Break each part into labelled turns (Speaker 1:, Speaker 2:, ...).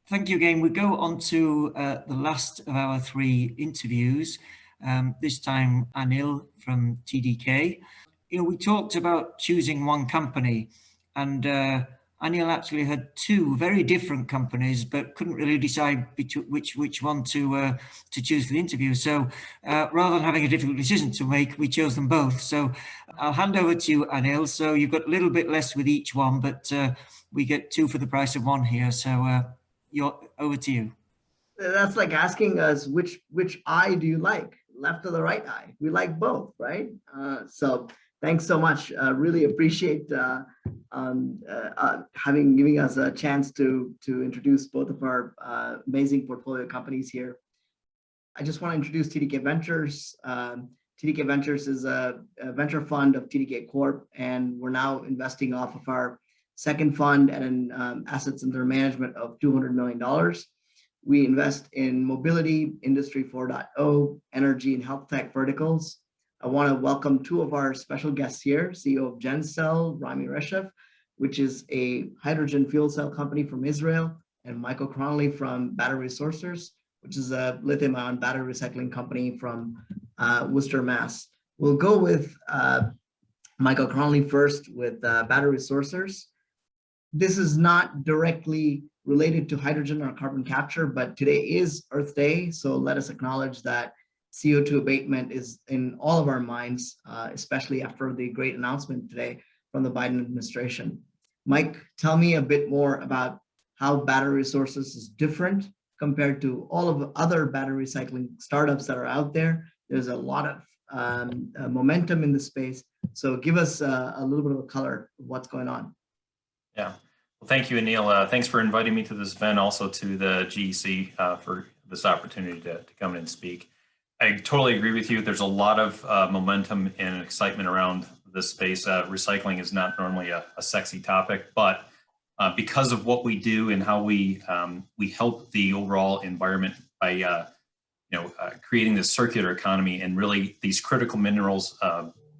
Speaker 1: Thank you again. We go on to the last of our three interviews. This time, Anil from TDK. We talked about choosing one company, and Anil actually had two very different companies, but couldn't really decide which one to choose for the interview. So rather than having a difficult decision to make, we chose them both. So I'll hand over to you, Anil. So you've got a little bit less with each one, but we get two for the price of one here. So over to you.
Speaker 2: That's like asking us which eye do you like, left or the right eye? We like both, right? So thanks so much. Really appreciate giving us a chance to introduce both of our amazing portfolio companies here. I just want to introduce TDK Ventures. TDK Ventures is a venture fund of TDK Corp, and we're now investing off of our second fund and assets under management of $200 million. We invest in mobility, industry 4.0, energy and health tech verticals. I want to welcome two of our special guests here, CEO of GenCell's, Rami Reshef, which is a hydrogen fuel cell company from Israel, and Michael Cronley from Battery Resourcers, which is a lithium-ion battery recycling company from Worcester, Mass. We'll go with Michael Cronley first with Battery Resourcers. This is not directly related to hydrogen or carbon capture, but today is Earth Day, so let us acknowledge that CO2 abatement is in all of our minds, especially after the great announcement today from the Biden administration. Mike, tell me a bit more about how Battery Resources is different compared to all of the other battery recycling startups that are out there. There's a lot of momentum in the space, so give us a little bit of a color of what's going on.
Speaker 3: Yeah, well, thank you, Anil. Thanks for inviting me to this event, also to the GEC for this opportunity to come in and speak. I totally agree with you. There's a lot of momentum and excitement around this space. Recycling is not normally a sexy topic, but because of what we do and how we help the overall environment by creating this circular economy and really these critical minerals,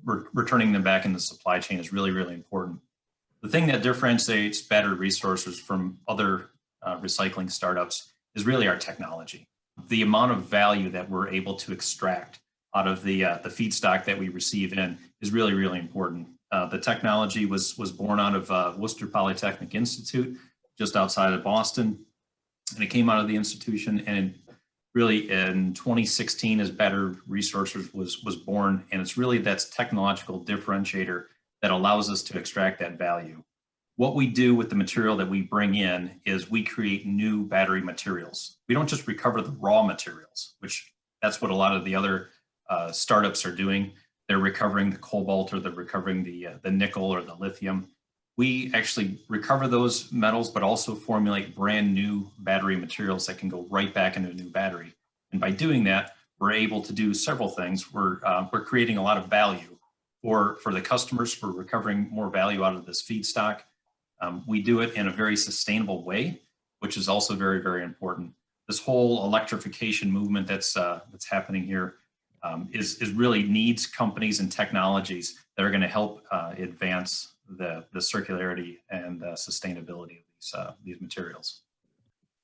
Speaker 3: returning them back in the supply chain is really, really important. The thing that differentiates Battery Resources from other recycling startups is really our technology. The amount of value that we're able to extract out of the feedstock that we receive in is really, really important. The technology was born out of Worcester Polytechnic Institute, just outside of Boston, and it came out of the institution. And really in 2016, as Battery Resources was born, and it's really that technological differentiator that allows us to extract that value. What we do with the material that we bring in is we create new battery materials. We don't just recover the raw materials, which that's what a lot of the other startups are doing. They're recovering the cobalt, or they're recovering the nickel or the lithium. We actually recover those metals, but also formulate brand new battery materials that can go right back into a new battery. And by doing that, we're able to do several things. We're creating a lot of value for the customers, for recovering more value out of this feedstock. We do it in a very sustainable way, which is also very, very important. This whole electrification movement that's happening here is really needs companies and technologies that are going to help advance the circularity and sustainability of these materials.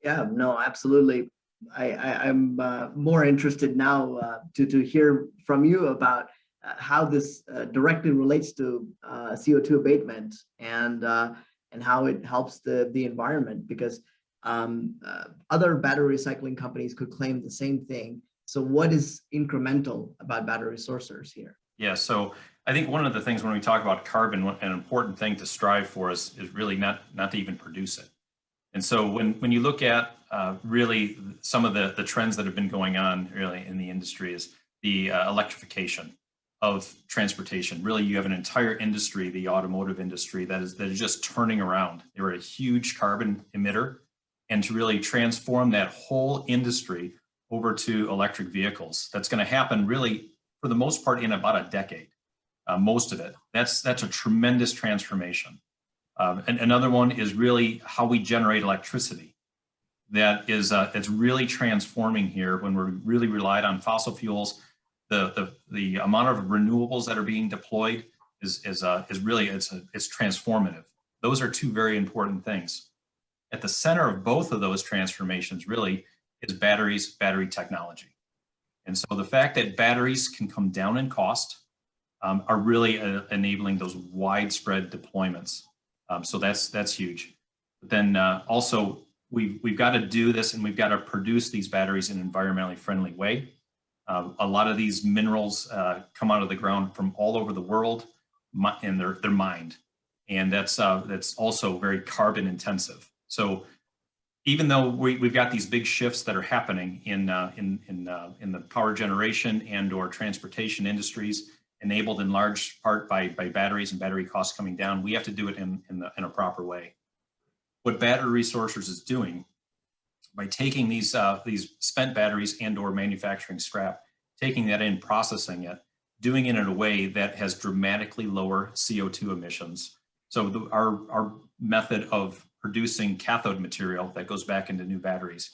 Speaker 2: Yeah, no, absolutely. I'm more interested now to hear from you about how this directly relates to CO2 abatement and how it helps the environment, because other battery recycling companies could claim the same thing. So what is incremental about Battery Resources here?
Speaker 3: Yeah, so I think one of the things when we talk about carbon, an important thing to strive for is really not to even produce it. And so when you look at really some of the trends that have been going on really in the industry is the electrification of transportation. Really, you have an entire industry, the automotive industry, that is just turning around. They're a huge carbon emitter, and to really transform that whole industry over to electric vehicles, that's going to happen really for the most part in about a decade. Most of it. That's a tremendous transformation. And another one is really how we generate electricity. That is it's really transforming here when we're really relied on fossil fuels. The amount of renewables that are being deployed is really it's transformative. Those are two very important things. At the center of both of those transformations really is battery technology. And so the fact that batteries can come down in cost are really enabling those widespread deployments. So that's huge. But then also we've got to do this, and we've got to produce these batteries in an environmentally friendly way. A lot of these minerals come out of the ground from all over the world, and they're mined, and that's also very carbon intensive. So even though we've got these big shifts that are happening in the power generation and/or transportation industries, enabled in large part by batteries and battery costs coming down, we have to do it in a proper way. What Battery Resources is doing by taking these spent batteries and/or manufacturing scrap, taking that in, processing it, doing it in a way that has dramatically lower CO2 emissions. So our method of producing cathode material that goes back into new batteries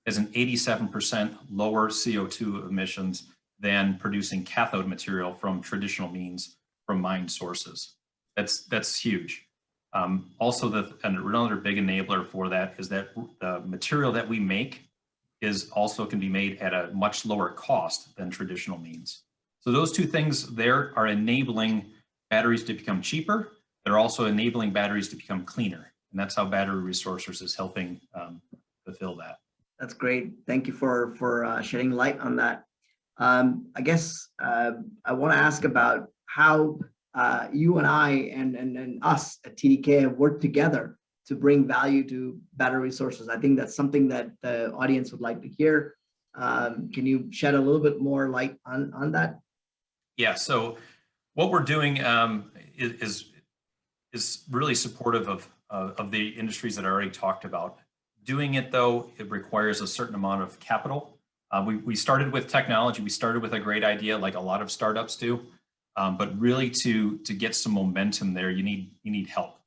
Speaker 3: has an 87% lower CO2 emissions than producing cathode material from traditional means from mined sources. That's huge. Also, another big enabler for that is that the material that we make can be made at a much lower cost than traditional means. So those two things there are enabling batteries to become cheaper. They're also enabling batteries to become cleaner. And that's how Battery Resources is helping fulfill that.
Speaker 2: That's great. Thank you for shedding light on that. I guess I want to ask about how you and I and us at TDK have worked together to bring value to Battery Resources. I think that's something that the audience would like to hear. Can you shed a little bit more light on that?
Speaker 3: Yeah, so what we're doing is really supportive of the industries that I already talked about. Doing it, though, it requires a certain amount of capital. We started with technology. We started with a great idea, like a lot of startups do. But really, to get some momentum there, you need help.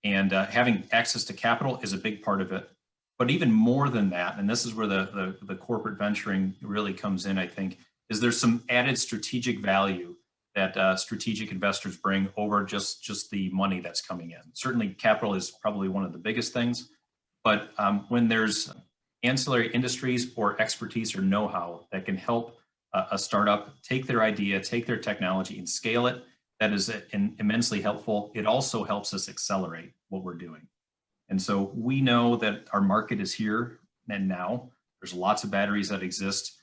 Speaker 3: And having access to capital is a big part of it. But even more than that, and this is where the corporate venturing really comes in, I think, is there's some added strategic value that strategic investors bring over just the money that's coming in. Certainly, capital is probably one of the biggest things. But when there's ancillary industries or expertise or know-how that can help a startup take their idea, take their technology and scale it, that is immensely helpful. It also helps us accelerate what we're doing. And so we know that our market is here and now. There's lots of batteries that exist.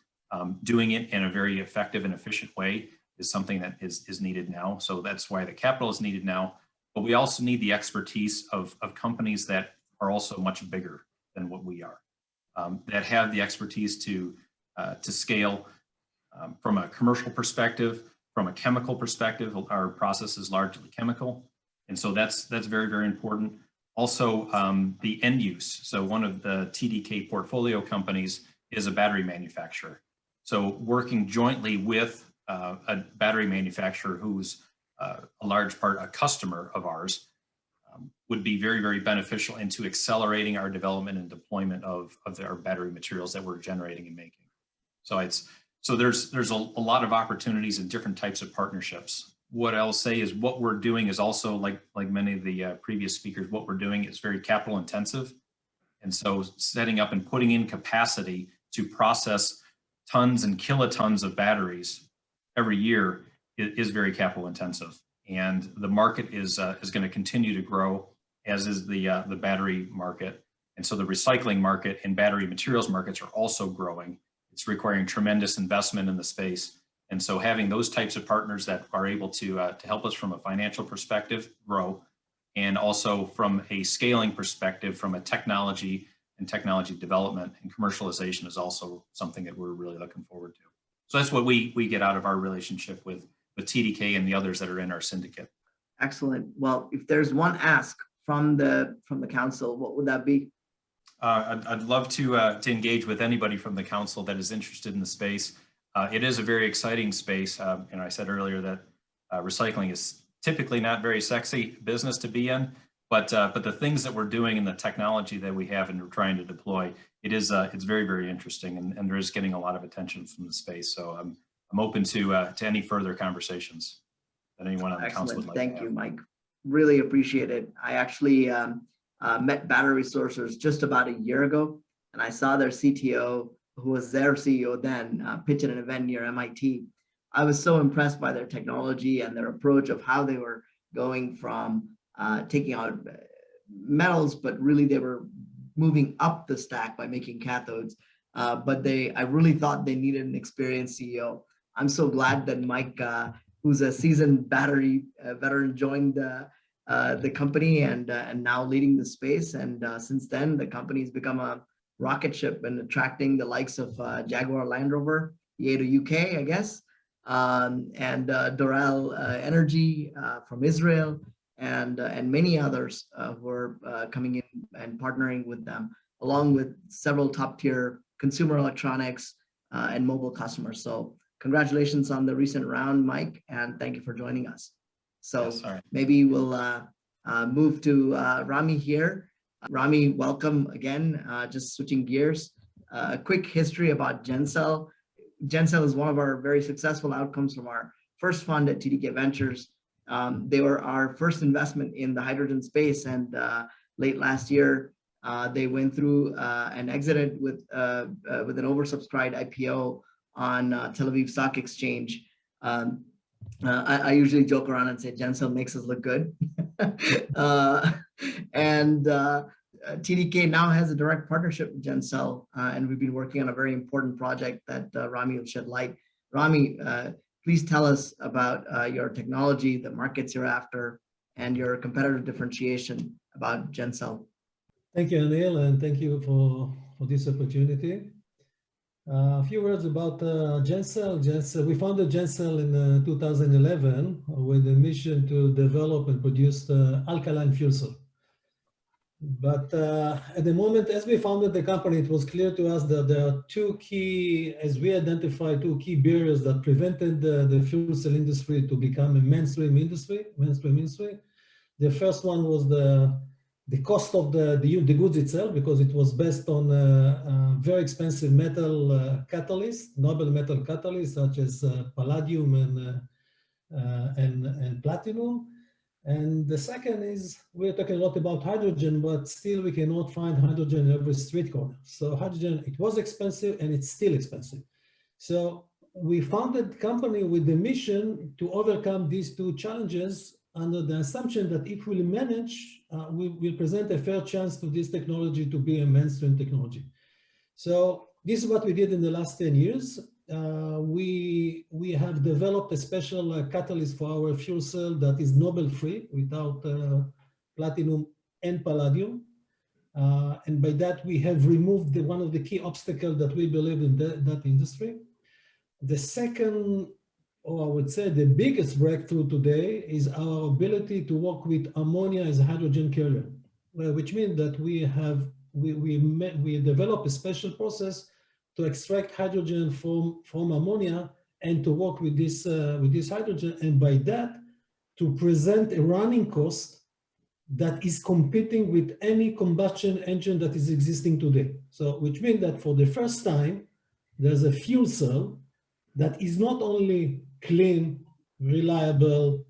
Speaker 3: Doing it in a very effective and efficient way is something that is needed now. So that's why the capital is needed now. But we also need the expertise of companies that are also much bigger than what we are, that have the expertise to scale from a commercial perspective, from a chemical perspective. Our process is largely chemical, and so that's very, very important. Also, the end use. So one of the TDK portfolio companies is a battery manufacturer. So working jointly with a battery manufacturer who's a large part a customer of ours would be very, very beneficial into accelerating our development and deployment of our battery materials that we're generating and making. So there's a lot of opportunities in different types of partnerships. What I'll say is what we're doing is also, like many of the previous speakers, what we're doing is very capital intensive. And so setting up and putting in capacity to process tons and kilotons of batteries every year is very capital intensive. And the market is going to continue to grow, as is the battery market. And so the recycling market and battery materials markets are also growing. It's requiring tremendous investment in the space. And so having those types of partners that are able to help us from a financial perspective grow, and also from a scaling perspective, from a technology and technology development and commercialization is also something that we're really looking forward to. So that's what we get out of our relationship with TDK and the others that are in our syndicate.
Speaker 2: Excellent. Well, if there's one ask from the council, what would that be?
Speaker 3: I'd love to engage with anybody from the council that is interested in the space. It is a very exciting space. And I said earlier that recycling is typically not very sexy business to be in, but the things that we're doing and the technology that we have and we're trying to deploy, it's very, very interesting, and there is getting a lot of attention from the space. So I'm open to any further conversations that anyone on the council would like to have.
Speaker 2: Thank you, Mike. Really appreciate it. I actually met battery sourcers just about a year ago, and I saw their CTO, who was their CEO then, pitch at an event near MIT. I was so impressed by their technology and their approach of how they were going from taking out metals, but really they were moving up the stack by making cathodes. But I really thought they needed an experienced CEO. I'm so glad that Mike, who's a seasoned battery veteran, joined the company and now leading the space. And since then, the company's become a rocket ship and attracting the likes of Jaguar Land Rover, Yada UK, I guess, and Doral Energy from Israel, and many others who are coming in and partnering with them, along with several top-tier consumer electronics and mobile customers. So congratulations on the recent round, Mike, and thank you for joining us. So yes, maybe we'll move to Rami here. Rami, welcome again. Just switching gears. A quick history about GenCell. GenCell is one of our very successful outcomes from our first fund at TDK Ventures. They were our first investment in the hydrogen space, and late last year, they went through and exited with an oversubscribed IPO on Tel Aviv Stock Exchange. I usually joke around and say GenCell makes us look good. TDK now has a direct partnership with GenCell, and we've been working on a very important project that Rami will shed light. Rami, please tell us about your technology, the markets you're after, and your competitive differentiation about GenCell.
Speaker 4: Thank you, Anil, and thank you for this opportunity. A few words about GenCell. We founded GenCell in 2011 with a mission to develop and produce alkaline fuel cell. But at the moment, as we founded the company, it was clear to us that there are two key barriers that prevented the fuel cell industry to become a mainstream industry. The first one was the cost of the goods itself, because it was based on very expensive metal catalysts, noble metal catalysts such as palladium and platinum. And the second is, we're talking a lot about hydrogen, but still we cannot find hydrogen in every street corner. So hydrogen, it was expensive and it's still expensive. So we founded the company with the mission to overcome these two challenges under the assumption that if we manage, we will present a fair chance to this technology to be a mainstream technology. So this is what we did in the last 10 years. We have developed a special catalyst for our fuel cell that is Nobel-free, without platinum and palladium. And by that, we have removed one of the key obstacles that we believe in that industry. The second, or I would say the biggest breakthrough today, is our ability to work with ammonia as a hydrogen carrier, which means that we developed a special process to extract hydrogen from ammonia and to work with this hydrogen, and by that to present a running cost that is competing with any combustion engine that is existing today. So, which means that for the first time, there's a fuel cell that is not only clean, reliable,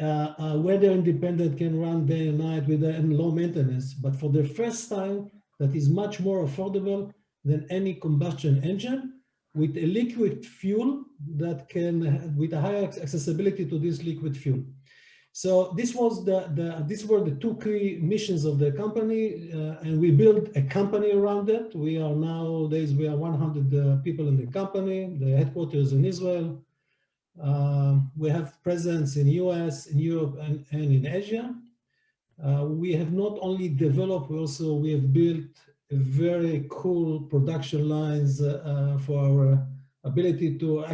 Speaker 4: weather independent, can run day and night with low maintenance, but for the first time, that is much more affordable than any combustion engine, with a liquid fuel that can, with a higher accessibility to this liquid fuel. So this was these were the two key missions of the company, and we built a company around it. We are 100 people in the company. The headquarters in Israel. We have presence in US, in Europe, and in Asia. We have not only developed, we have built very cool production lines for our ability to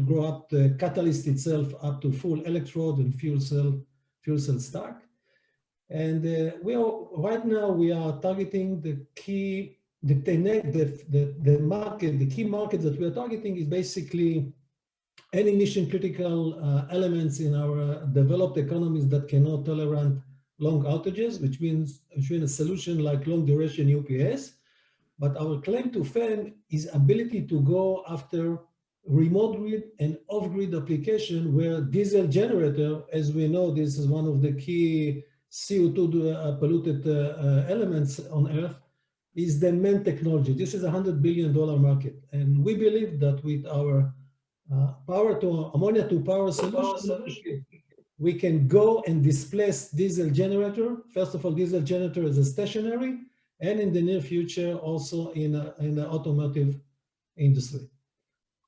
Speaker 4: grow up the catalyst itself up to full electrode and fuel cell stack. And right now we are targeting the key market that we are targeting is basically any mission critical elements in our developed economies that cannot tolerate long outages, which means a solution like long duration UPS. But our claim to fame is ability to go after remote grid and off-grid application where diesel generator, as we know, this is one of the key CO2 polluted elements on Earth is the main technology. This is a $100 billion market. And we believe that with our ammonia to power solution, we can go and displace diesel generator. First of all, diesel generator is a stationary, and in the near future, also in the automotive industry.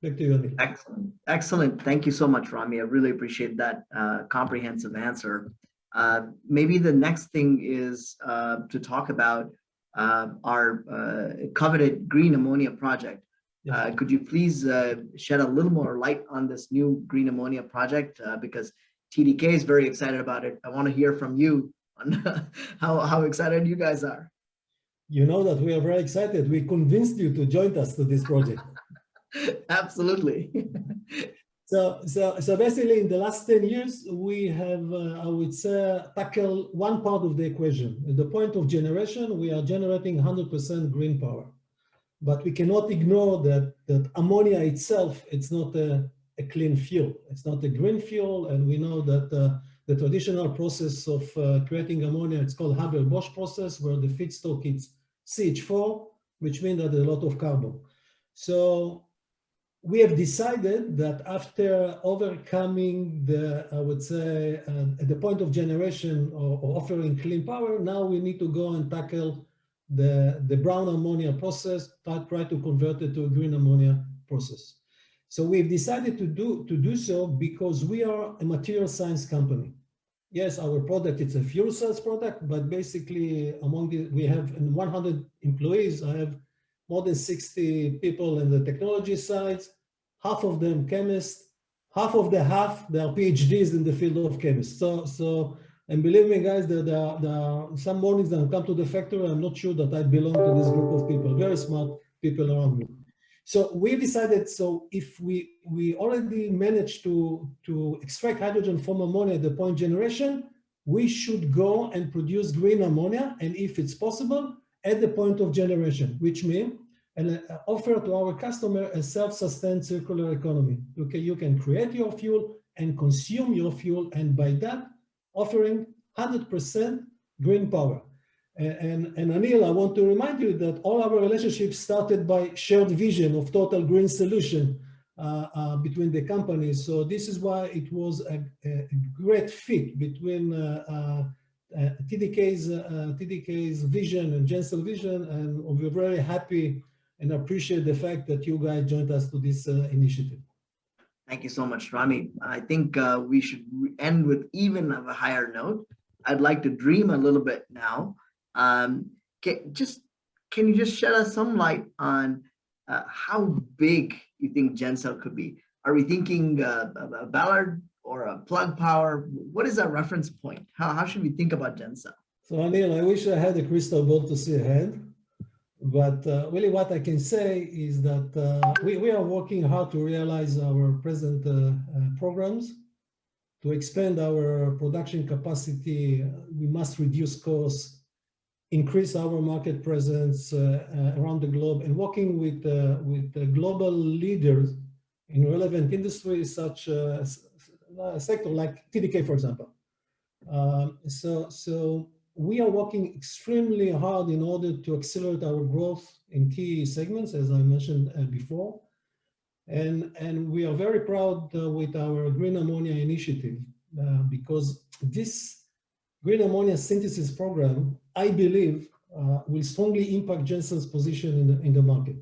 Speaker 4: Back to you, Anil.
Speaker 2: Excellent. Excellent. Thank you so much, Rami. I really appreciate that comprehensive answer. Maybe the next thing is to talk about our coveted green ammonia project. Could you please shed a little more light on this new green ammonia project? Because TDK is very excited about it. I want to hear from you on how excited you guys are.
Speaker 4: You know that we are very excited. We convinced you to join us to this project.
Speaker 2: Absolutely.
Speaker 4: So basically, in the last 10 years, we have, I would say, tackled one part of the equation. At the point of generation, we are generating 100% green power. But we cannot ignore that ammonia itself, it's not a clean fuel. It's not a green fuel. And we know that the traditional process of creating ammonia, it's called Haber-Bosch process, where the feedstock is CH4, which means that there's a lot of carbon. So we have decided that after overcoming I would say, at the point of generation or offering clean power, now we need to go and tackle the brown ammonia process, try to convert it to a green ammonia process. So we've decided to do so because we are a material science company. Yes, our product, it's a fuel cells product, but basically we have 100 employees. I have more than 60 people in the technology side, half of them chemists, they are PhDs in the field of chemists. And believe me, guys, there are some mornings that I come to the factory, I'm not sure that I belong to this group of people, very smart people around me. So we decided, so if we already managed to extract hydrogen from ammonia at the point generation, we should go and produce green ammonia, and if it's possible, at the point of generation, which means and offer to our customer a self-sustained circular economy. Okay, you can create your fuel and consume your fuel, and by that, offering 100% green power. And Anil, I want to remind you that all our relationships started by shared vision of total green solution between the companies. So this is why it was a great fit between TDK's vision and GenCell's vision, and we're very happy and appreciate the fact that you guys joined us to this initiative.
Speaker 2: Thank you so much, Rami. I think we should end with even of a higher note. I'd like to dream a little bit now. Can you just shed us some light on how big you think GenCell could be? Are we thinking a Ballard or a plug power? What is our reference point? How should we think about GenCell?
Speaker 4: So Anil, I wish I had a crystal ball to see ahead. But really what I can say is that we are working hard to realize our present programs. To expand our production capacity, we must reduce costs, increase our market presence around the globe, and working with global leaders in relevant industries such as a sector like TDK, for example. So we are working extremely hard in order to accelerate our growth in key segments, as I mentioned before. And we are very proud with our green ammonia initiative because this green ammonia synthesis program, I believe, will strongly impact GenCell's position in the market.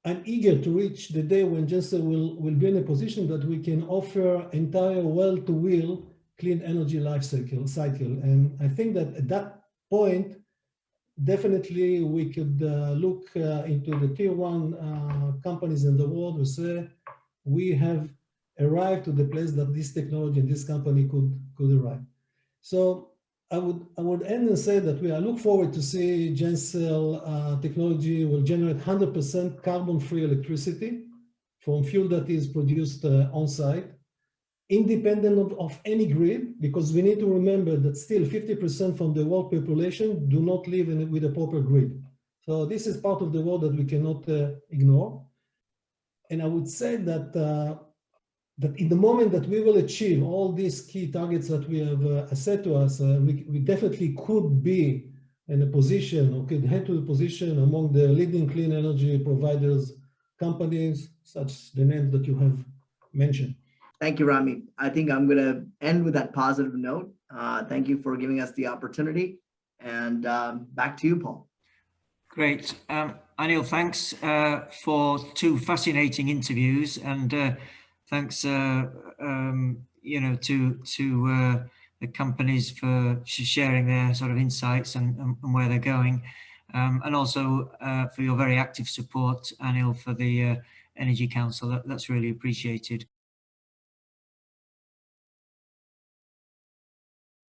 Speaker 4: I'm eager to reach the day when GenCell will be in a position that we can offer entire well-to-wheel clean energy life cycle. And I think that at that point, definitely we could look into the tier one companies in the world who say we have arrived to the place that this technology and this company could arrive. So I would end and say that I look forward to see GenCell technology will generate 100% carbon-free electricity from fuel that is produced on site, independent of any grid, because we need to remember that still 50% from the world population do not live with a proper grid. So this is part of the world that we cannot ignore. And I would say that that in the moment that we will achieve all these key targets that we have set to us, we definitely could be in a position, or could head to a position among the leading clean energy providers, companies, such the names that you have mentioned.
Speaker 2: Thank you, Rami. I think I'm going to end with that positive note. Thank you for giving us the opportunity. And back to you, Paul.
Speaker 1: Great. Anil, thanks for two fascinating interviews, and thanks, you know, to the companies for sharing their sort of insights and where they're going, and also for your very active support, Anil, for the Energy Council. That's really appreciated.